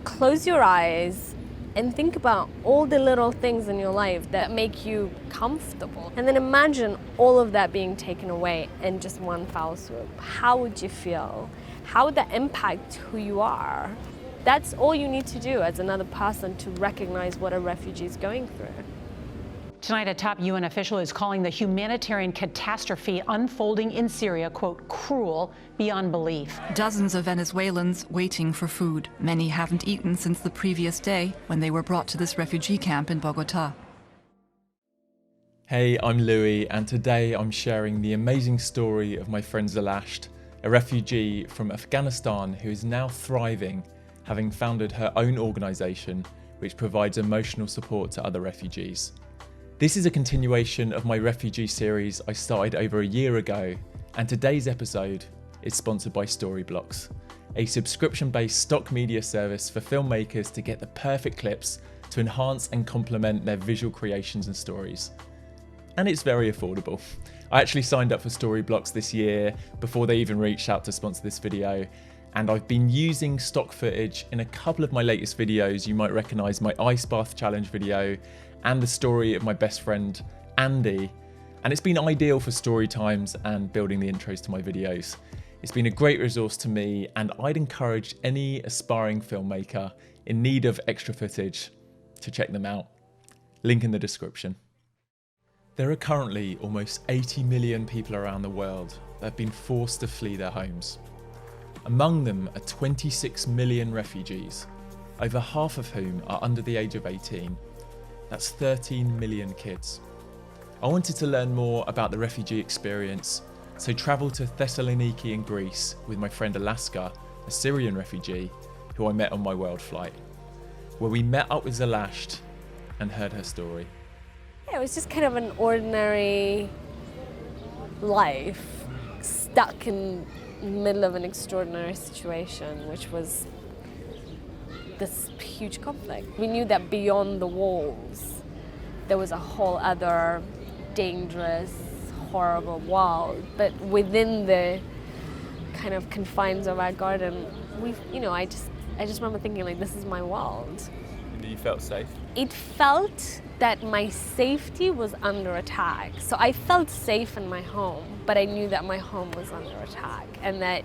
close your eyes and think about all the little things in your life that make you comfortable. And then imagine all of that being taken away in just one foul swoop. How would you feel? How would that impact who you are? That's all you need to do as another person to recognize what a refugee is going through. Tonight, a top UN official is calling the humanitarian catastrophe unfolding in Syria, quote, cruel beyond belief. Dozens of Venezuelans waiting for food. Many haven't eaten since the previous day when they were brought to this refugee camp in Bogota. Hey, I'm Louis, and today I'm sharing the amazing story of my friend Zelasht, a refugee from Afghanistan who is now thriving, having founded her own organisation which provides emotional support to other refugees. This is a continuation of my refugee series I started over a year ago, and today's episode is sponsored by Storyblocks, a subscription-based stock media service for filmmakers to get the perfect clips to enhance and complement their visual creations and stories. And it's very affordable. I actually signed up for Storyblocks this year before they even reached out to sponsor this video, and I've been using stock footage in a couple of my latest videos. You might recognise my ice bath challenge video and the story of my best friend, Andy. And it's been ideal for story times and building the intros to my videos. It's been a great resource to me, and I'd encourage any aspiring filmmaker in need of extra footage to check them out. Link in the description. There are currently almost 80 million people around the world that have been forced to flee their homes. Among them are 26 million refugees, over half of whom are under the age of 18. That's 13 million kids. I wanted to learn more about the refugee experience, so travelled to Thessaloniki in Greece with my friend Alaska, a Syrian refugee who I met on my world flight, where we met up with Zelasht and heard her story. Yeah, it was just kind of an ordinary life, stuck in the middle of an extraordinary situation, which was this huge conflict. We knew that beyond the walls, there was a whole other dangerous, horrible world. But within the kind of confines of our garden, I just remember thinking, like, this is my world. And you felt safe? It felt that my safety was under attack. So I felt safe in my home, but I knew that my home was under attack, and that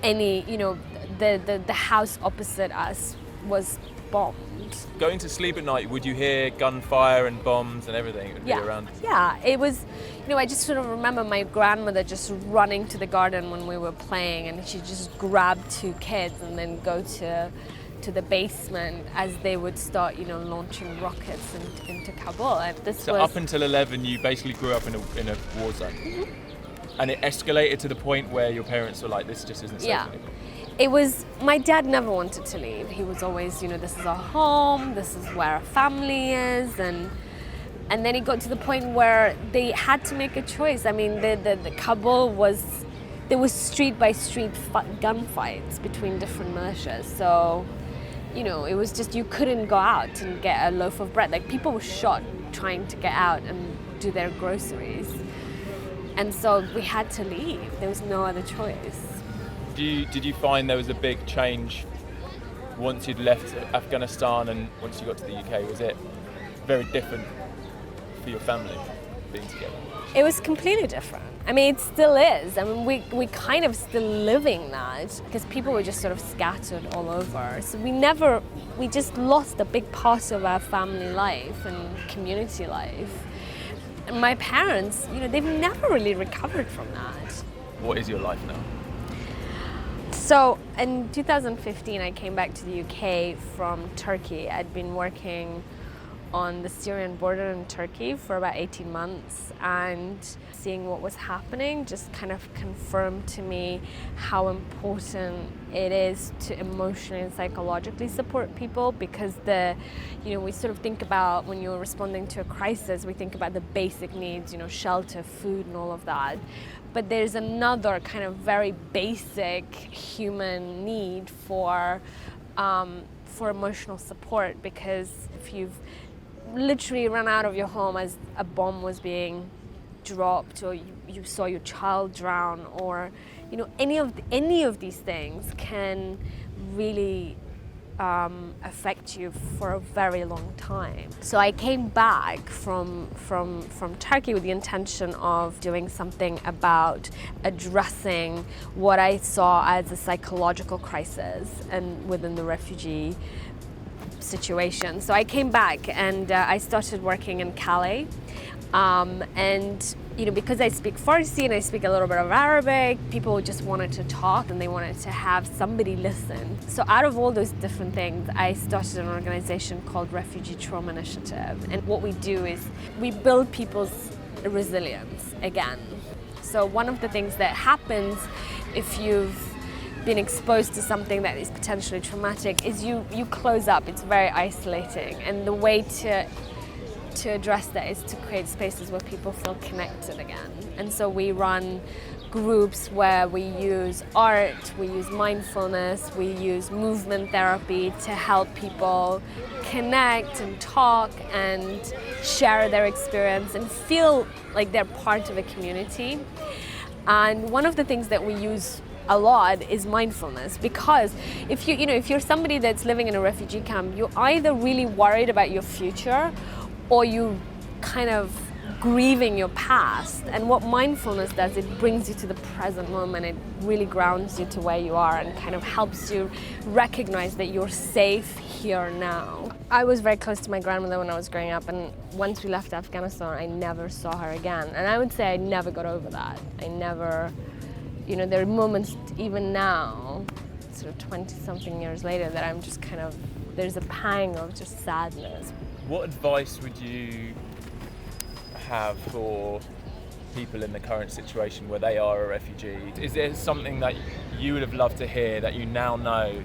the house opposite us was bombed. Going to sleep at night, would you hear gunfire and bombs and everything? It would be around. Yeah, it was, I just sort of remember my grandmother just running to the garden when we were playing, and she'd just grab two kids and then go to the basement as they would start, launching rockets into Kabul. And so up until 11, you basically grew up in a war zone. Mm-hmm. And it escalated to the point where your parents were like, this just isn't safe anymore. It was, my dad never wanted to leave. He was always, this is our home, this is where our family is, and then it got to the point where they had to make a choice. I mean, the Kabul there was street by street gunfights between different militias. So, it was just, you couldn't go out and get a loaf of bread. Like, people were shot trying to get out and do their groceries. And so we had to leave. There was no other choice. Did you find there was a big change once you'd left Afghanistan and once you got to the UK? Was it very different for your family being together? It was completely different. I mean, it still is. I mean, we kind of still living that, because people were just sort of scattered all over. So we just lost a big part of our family life and community life. And my parents, they've never really recovered from that. What is your life now? So in 2015, I came back to the UK from Turkey. I'd been working on the Syrian border in Turkey for about 18 months, and seeing what was happening just kind of confirmed to me how important it is to emotionally and psychologically support people, because we sort of think about, when you're responding to a crisis, we think about the basic needs, shelter, food, and all of that. But there's another kind of very basic human need for emotional support, because if you've literally run out of your home as a bomb was being dropped, or you saw your child drown, or any of these things can really affect you for a very long time. So I came back from Turkey with the intention of doing something about addressing what I saw as a psychological crisis and within the refugee situation. So I came back and I started working in Calais. And because I speak Farsi and I speak a little bit of Arabic, people just wanted to talk and they wanted to have somebody listen. So out of all those different things, I started an organization called Refugee Trauma Initiative. And what we do is we build people's resilience again. So one of the things that happens if you've been exposed to something that is potentially traumatic is you close up. It's very isolating. And the way to address that is to create spaces where people feel connected again. And so we run groups where we use art, we use mindfulness, we use movement therapy to help people connect and talk and share their experience and feel like they're part of a community. And one of the things that we use a lot is mindfulness, because if you're somebody that's living in a refugee camp, you're either really worried about your future or you kind of grieving your past. And what mindfulness does, it brings you to the present moment. It really grounds you to where you are and kind of helps you recognize that you're safe here now. I was very close to my grandmother when I was growing up, and once we left Afghanistan, I never saw her again. And I would say I never got over that. I never, there are moments even now, sort of 20-something years later, that I'm just kind of, there's a pang of just sadness. What advice would you have for people in the current situation where they are a refugee? Is there something that you would have loved to hear that you now know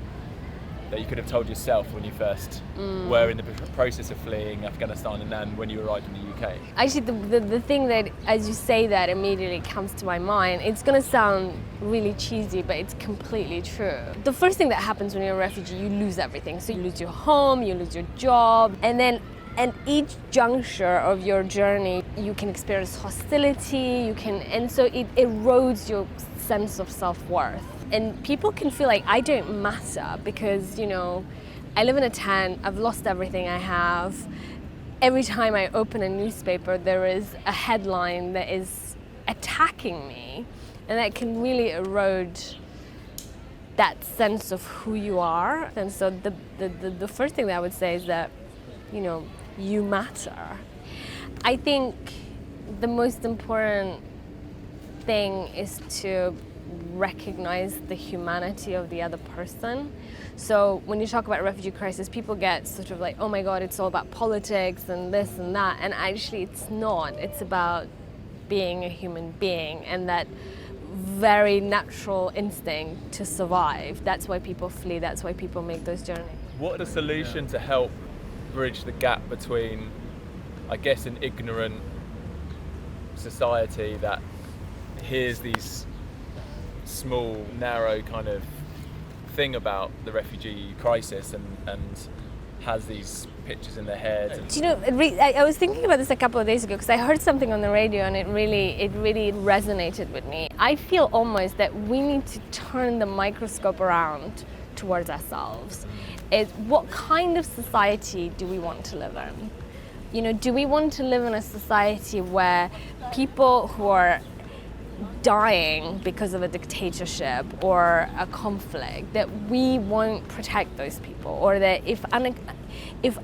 that you could have told yourself when you first were in the process of fleeing Afghanistan and then when you arrived in the UK? Actually, the thing that, as you say that, immediately comes to my mind, it's going to sound really cheesy, but it's completely true. The first thing that happens when you're a refugee, you lose everything. So you lose your home, you lose your job, and each juncture of your journey, you can experience hostility, and so it erodes your sense of self-worth. And people can feel like I don't matter because, I live in a tent, I've lost everything I have. Every time I open a newspaper, there is a headline that is attacking me, and that can really erode that sense of who you are. And so the first thing that I would say is that, you matter. I think the most important thing is to recognize the humanity of the other person. So when you talk about refugee crisis, people get sort of like, oh my God, it's all about politics and this and that. And actually it's not. It's about being a human being and that very natural instinct to survive. That's why people flee. That's why people make those journeys. What are the solutions to help bridge the gap between, I guess, an ignorant society that hears these small, narrow kind of thing about the refugee crisis and has these pictures in their head? Do you know, I was thinking about this a couple of days ago because I heard something on the radio and it really resonated with me. I feel almost that we need to turn the microscope around towards ourselves. What kind of society do we want to live in? Do we want to live in a society where people who are dying because of a dictatorship or a conflict, that we won't protect those people, or that if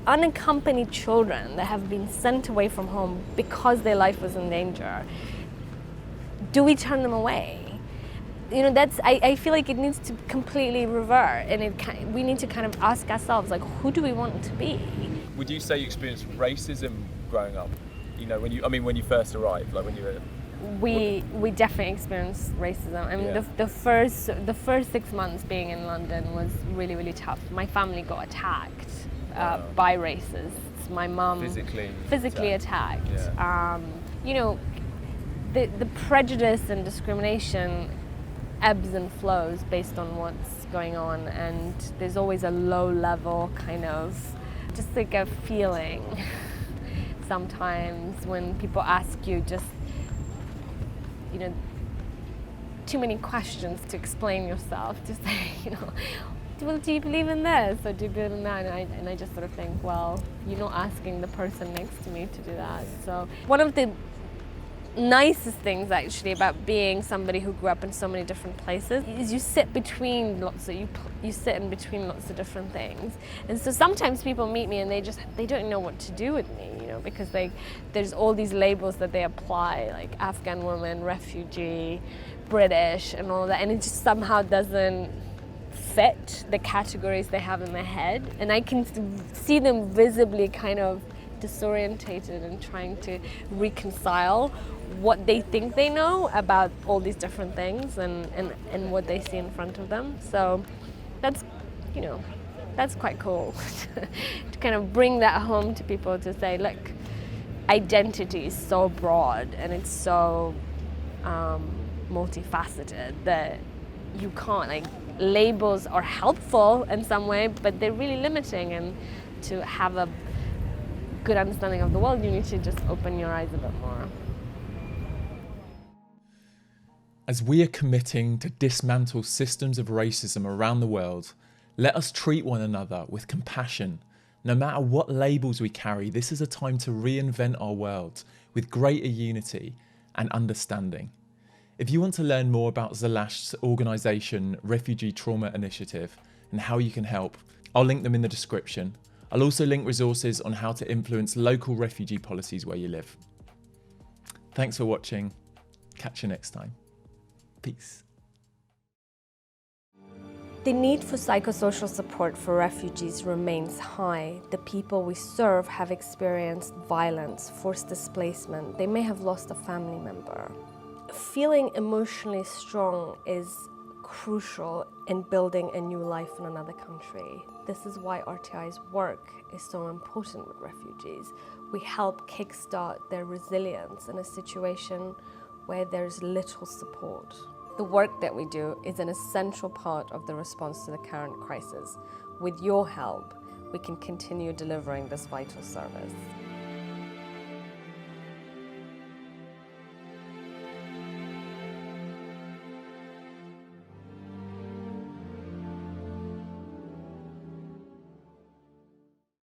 unaccompanied children that have been sent away from home because their life was in danger, do we turn them away? I feel like it needs to completely revert, and we need to kind of ask ourselves, like, who do we want to be? Would you say you experienced racism growing up? When you first arrived, like when you were... We definitely experienced racism. I mean, the first 6 months being in London was really, really tough. My family got attacked by racists. My mum physically attacked. Yeah. The prejudice and discrimination ebbs and flows based on what's going on, and there's always a low level kind of just like a feeling sometimes when people ask you just too many questions to explain yourself, to say, well, do you believe in this, or do you believe in that? And I just sort of think, well, you're not asking the person next to me to do that. So one of the nicest things actually about being somebody who grew up in so many different places is you sit between you sit in between lots of different things. And so sometimes people meet me and they don't know what to do with me, you know, because there's all these labels that they apply, like Afghan woman, refugee, British, and all that, and it just somehow doesn't fit the categories they have in their head. And I can see them visibly kind of disorientated and trying to reconcile what they think they know about all these different things and what they see in front of them. So that's, you know, that's quite cool to kind of bring that home to people, to say, look, identity is so broad and it's so multifaceted that you can't, like, labels are helpful in some way, but they're really limiting, and to have a good understanding of the world, you need to just open your eyes a bit more. As we are committing to dismantle systems of racism around the world, let us treat one another with compassion. No matter what labels we carry, this is a time to reinvent our world with greater unity and understanding. If you want to learn more about Zelasht's organisation, Refugee Trauma Initiative, and how you can help, I'll link them in the description. I'll also link resources on how to influence local refugee policies where you live. Thanks for watching. Catch you next time. Peace. The need for psychosocial support for refugees remains high. The people we serve have experienced violence, forced displacement. They may have lost a family member. Feeling emotionally strong is crucial in building a new life in another country. This is why RTI's work is so important with refugees. We help kickstart their resilience in a situation where there's little support. The work that we do is an essential part of the response to the current crisis. With your help, we can continue delivering this vital service.